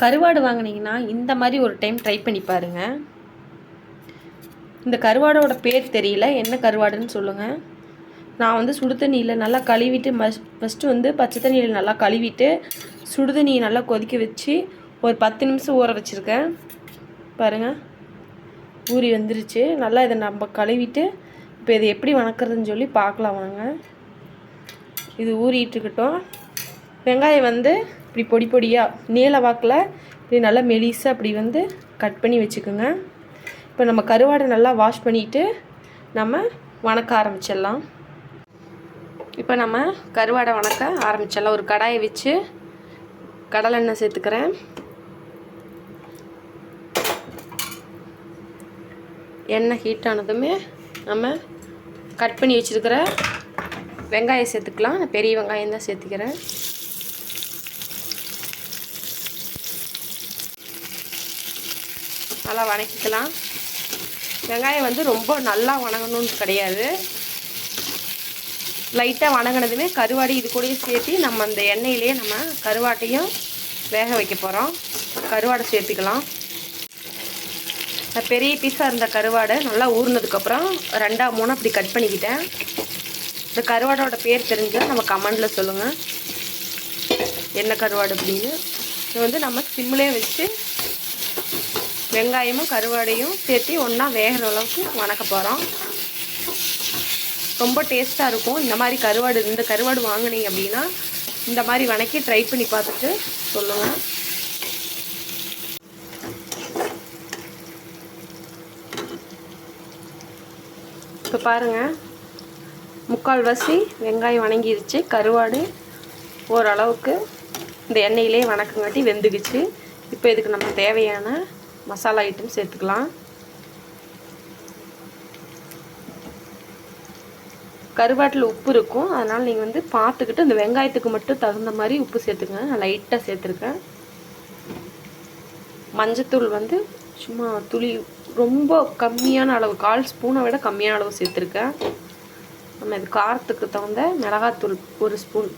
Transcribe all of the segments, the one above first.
கருவாடு வாங்கினீங்கன்னா இந்த மாதிரி ஒரு டைம் ட்ரை பண்ணி பாருங்கள். இந்த கருவாடோட பேர் தெரியல, என்ன கருவாடுன்னு சொல்லுங்கள். நான் வந்து சுடு தண்ணியில் நல்லா கழுவிட்டு ஃபஸ்ட்டு வந்து பச்சை தண்ணியில் நல்லா கழுவிட்டு சுடு தண்ணியை நல்லா கொதிக்க வச்சு ஒரு 10 நிமிஷம் ஊற வச்சுருக்கேன். பாருங்கள், ஊறி வந்துருச்சு. நல்லா இதை நம்ம கழுவிட்டு இப்போ இதை எப்படி வணக்கிறதுன்னு சொல்லி பார்க்கலாம் வாங்க. இது ஊறிட்டு இருக்கட்டும். வெங்காயம் வந்து இப்படி பொடி பொடியாக நீல வாக்கில் இப்படி நல்லா மெலிசாக அப்படி வந்து கட் பண்ணி வச்சுக்கோங்க. இப்போ நம்ம கருவாடை நல்லா வாஷ் பண்ணிவிட்டு நம்ம வணக்க ஆரம்பிச்சிடலாம். இப்போ நம்ம கருவாடை வணக்க ஆரம்பிச்சிடலாம். ஒரு கடாயை வச்சு கடலெண்ணெய் சேர்த்துக்கிறேன். எண்ணெய் ஹீட் ஆனதுமே நம்ம கட் பண்ணி வச்சுருக்கிற வெங்காயம் சேர்த்துக்கலாம். நான் பெரிய வெங்காயம் தான் சேர்த்துக்கிறேன். நல்லா வணக்கிக்கலாம். வெங்காயம் வந்து ரொம்ப நல்லா வணங்கணும்னு கிடையாது, லைட்டாக வணங்கினதுமே கருவாடு இது கூடயே சேர்த்து நம்ம அந்த எண்ணெயிலேயே நம்ம கருவாட்டையும் வேக வைக்க போகிறோம். கருவாடை சேர்த்துக்கலாம். பெரிய பீஸாக இருந்த கருவாடை நல்லா ஊறினதுக்கப்புறம் 2 3 அப்படி கட் பண்ணிக்கிட்டேன். இந்த கருவாடோட பேர் தெரிஞ்சால் நம்ம கமெண்டில் சொல்லுங்கள் என்ன கருவாடு அப்படின்னு. இது வந்து நம்ம சிம்மிலே வச்சு வெங்காயமும் கருவாடையும் சேர்த்து ஒன்றா வேகிற அளவுக்கு வணக்க போகிறோம். ரொம்ப டேஸ்ட்டாக இருக்கும். இந்த கருவாடு வாங்கினீங்க அப்படின்னா இந்த மாதிரி வணக்கி ட்ரை பண்ணி பார்த்துட்டு சொல்லுங்கள். இப்போ பாருங்கள், 3/4 வெங்காயம் வணங்கிருச்சு. கருவாடு ஓரளவுக்கு இந்த எண்ணெயிலே வணக்கங்காட்டி வெந்துக்குச்சு. இப்போ இதுக்கு நம்ம தேவையான மசாலா ஐட்டம் சேர்த்துக்கலாம். கருவாட்டில் உப்பு இருக்கும், அதனால் நீங்கள் வந்து பார்த்துக்கிட்டு இந்த வெங்காயத்துக்கு மட்டும் தகுந்த மாதிரி உப்பு சேர்த்துக்கங்க. நான் லைட்டாக சேர்த்துருக்கேன். மஞ்சத்தூள் வந்து சும்மா துளி, ரொம்ப கம்மியான அளவு, 1/4 ஸ்பூனை விட கம்மியான அளவு சேர்த்துருக்கேன். நம்ம இது காரத்துக்கு தகுந்த மிளகாத்தூள் 1 ஸ்பூன்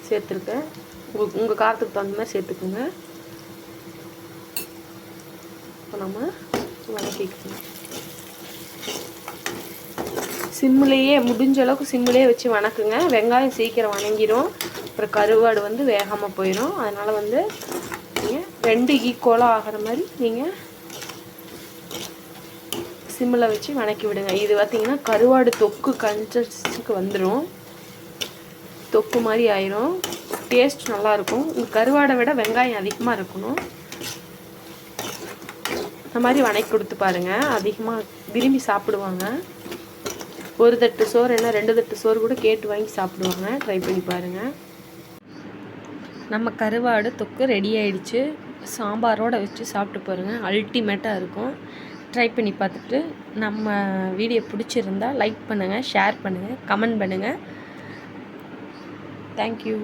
சேர்த்துருக்கேன். உங்கள் காரத்துக்கு தகுந்த மாதிரி சேர்த்துக்குங்க. இப்போ நம்ம வதக்கிக்கணும். சிம்மிலேயே முடிஞ்ச அளவுக்கு சிம்மிலேயே வச்சு வணக்குங்க. வெங்காயம் சீக்கிரம் வணங்கிடும், அப்புறம் கருவாடு வந்து வேகாமல் போயிடும். அதனால் வந்து நீங்கள் 2 ஈக்குவலாக ஆகிற மாதிரி நீங்கள் சிம்மில் வச்சு வணக்கி விடுங்க. இது பார்த்திங்கன்னா கருவாடு தொக்கு கன்சிஸ்டன்சிக்கு வந்துடும், தொக்கு மாதிரி ஆயிரும். டேஸ்ட் நல்லாயிருக்கும். கருவாடை விட வெங்காயம் அதிகமாக இருக்கணும். இந்த மாதிரி வணக்கி கொடுத்து பாருங்கள், அதிகமாக விரும்பி சாப்பிடுவாங்க. 1 தட்டு சோறு என்ன 2 தட்டு சோறு கூட கேட்டு வாங்கி சாப்பிடுவாங்க. ட்ரை பண்ணி பாருங்கள். நம்ம கருவாடு தொக்கு ரெடி ஆகிடுச்சு. சாம்பாரோடு வச்சு சாப்பிட்டு பாருங்கள், அல்டிமேட்டாக இருக்கும். ட்ரை பண்ணி பார்த்துட்டு நம்ம வீடியோ பிடிச்சிருந்தா லைக் பண்ணுங்கள், ஷேர் பண்ணுங்கள், கமெண்ட் பண்ணுங்கள். தேங்க்யூ.